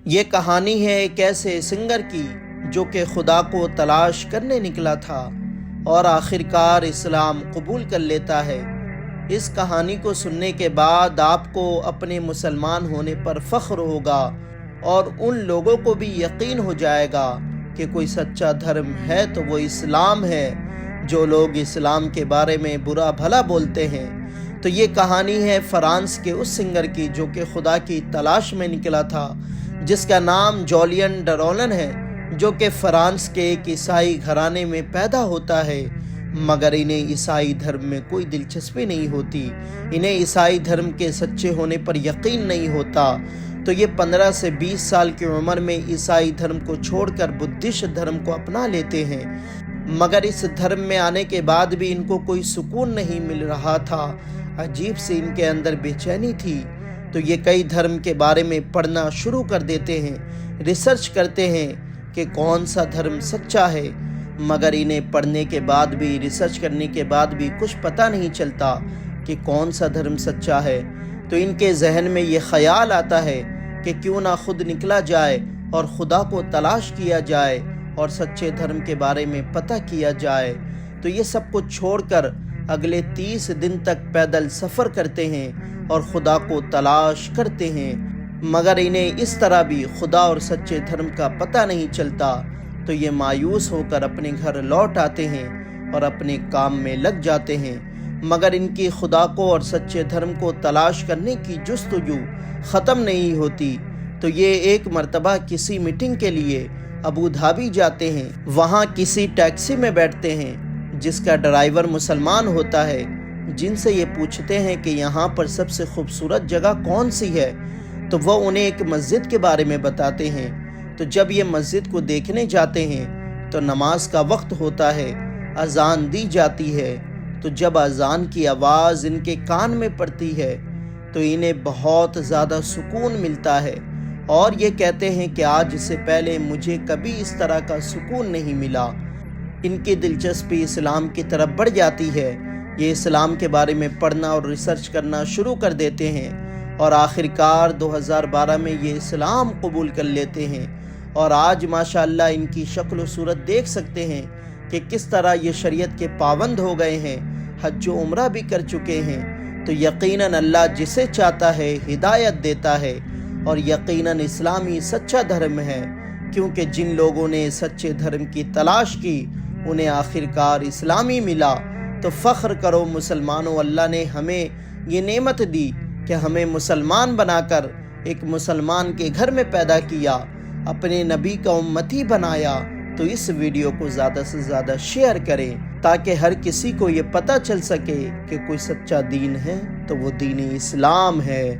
یہ کہانی ہے ایک ایسے سنگر کی جو کہ خدا کو تلاش کرنے نکلا تھا اور آخرکار اسلام قبول کر لیتا ہے۔ اس کہانی کو سننے کے بعد آپ کو اپنے مسلمان ہونے پر فخر ہوگا اور ان لوگوں کو بھی یقین ہو جائے گا کہ کوئی سچا دھرم ہے تو وہ اسلام ہے۔ جو لوگ اسلام کے بارے میں برا بھلا بولتے ہیں، تو یہ کہانی ہے فرانس کے اس سنگر کی جو کہ خدا کی تلاش میں نکلا تھا، جس کا نام جولین ڈرولن ہے، جو کہ فرانس کے ایک عیسائی گھرانے میں پیدا ہوتا ہے، مگر انہیں عیسائی دھرم میں کوئی دلچسپی نہیں ہوتی، انہیں عیسائی دھرم کے سچے ہونے پر یقین نہیں ہوتا۔ تو یہ 15 سے 20 سال کی عمر میں عیسائی دھرم کو چھوڑ کر بدھسٹ دھرم کو اپنا لیتے ہیں، مگر اس دھرم میں آنے کے بعد بھی ان کو کوئی سکون نہیں مل رہا تھا، عجیب سی ان کے اندر بے چینی تھی۔ تو یہ کئی دھرم کے بارے میں پڑھنا شروع کر دیتے ہیں، ریسرچ کرتے ہیں کہ کون سا دھرم سچا ہے، مگر انہیں پڑھنے کے بعد بھی، ریسرچ کرنے کے بعد بھی کچھ پتہ نہیں چلتا کہ کون سا دھرم سچا ہے۔ تو ان کے ذہن میں یہ خیال آتا ہے کہ کیوں نہ خود نکلا جائے اور خدا کو تلاش کیا جائے اور سچے دھرم کے بارے میں پتہ کیا جائے۔ تو یہ سب کچھ چھوڑ کر اگلے 30 دن تک پیدل سفر کرتے ہیں اور خدا کو تلاش کرتے ہیں، مگر انہیں اس طرح بھی خدا اور سچے دھرم کا پتہ نہیں چلتا۔ تو یہ مایوس ہو کر اپنے گھر لوٹ آتے ہیں اور اپنے کام میں لگ جاتے ہیں، مگر ان کی خدا کو اور سچے دھرم کو تلاش کرنے کی جستجو ختم نہیں ہوتی۔ تو یہ ایک مرتبہ کسی میٹنگ کے لیے ابوظہبی جاتے ہیں، وہاں کسی ٹیکسی میں بیٹھتے ہیں جس کا ڈرائیور مسلمان ہوتا ہے، جن سے یہ پوچھتے ہیں کہ یہاں پر سب سے خوبصورت جگہ کون سی ہے، تو وہ انہیں ایک مسجد کے بارے میں بتاتے ہیں۔ تو جب یہ مسجد کو دیکھنے جاتے ہیں تو نماز کا وقت ہوتا ہے، اذان دی جاتی ہے۔ تو جب اذان کی آواز ان کے کان میں پڑتی ہے تو انہیں بہت زیادہ سکون ملتا ہے، اور یہ کہتے ہیں کہ آج سے پہلے مجھے کبھی اس طرح کا سکون نہیں ملا۔ ان کی دلچسپی اسلام کی طرف بڑھ جاتی ہے، یہ اسلام کے بارے میں پڑھنا اور ریسرچ کرنا شروع کر دیتے ہیں، اور آخرکار 2012 میں یہ اسلام قبول کر لیتے ہیں۔ اور آج ماشاءاللہ ان کی شکل و صورت دیکھ سکتے ہیں کہ کس طرح یہ شریعت کے پابند ہو گئے ہیں، حج و عمرہ بھی کر چکے ہیں۔ تو یقیناً اللہ جسے چاہتا ہے ہدایت دیتا ہے، اور یقیناً اسلامی سچا دھرم ہے، کیونکہ جن لوگوں نے سچے دھرم کی تلاش کی انہیں آخرکار اسلامی ملا۔ تو فخر کرو مسلمانوں، اللہ نے ہمیں یہ نعمت دی کہ ہمیں مسلمان بنا کر ایک مسلمان کے گھر میں پیدا کیا، اپنے نبی کا امتی بنایا۔ تو اس ویڈیو کو زیادہ سے زیادہ شیئر کریں تاکہ ہر کسی کو یہ پتہ چل سکے کہ کوئی سچا دین ہے تو وہ دین اسلام ہے۔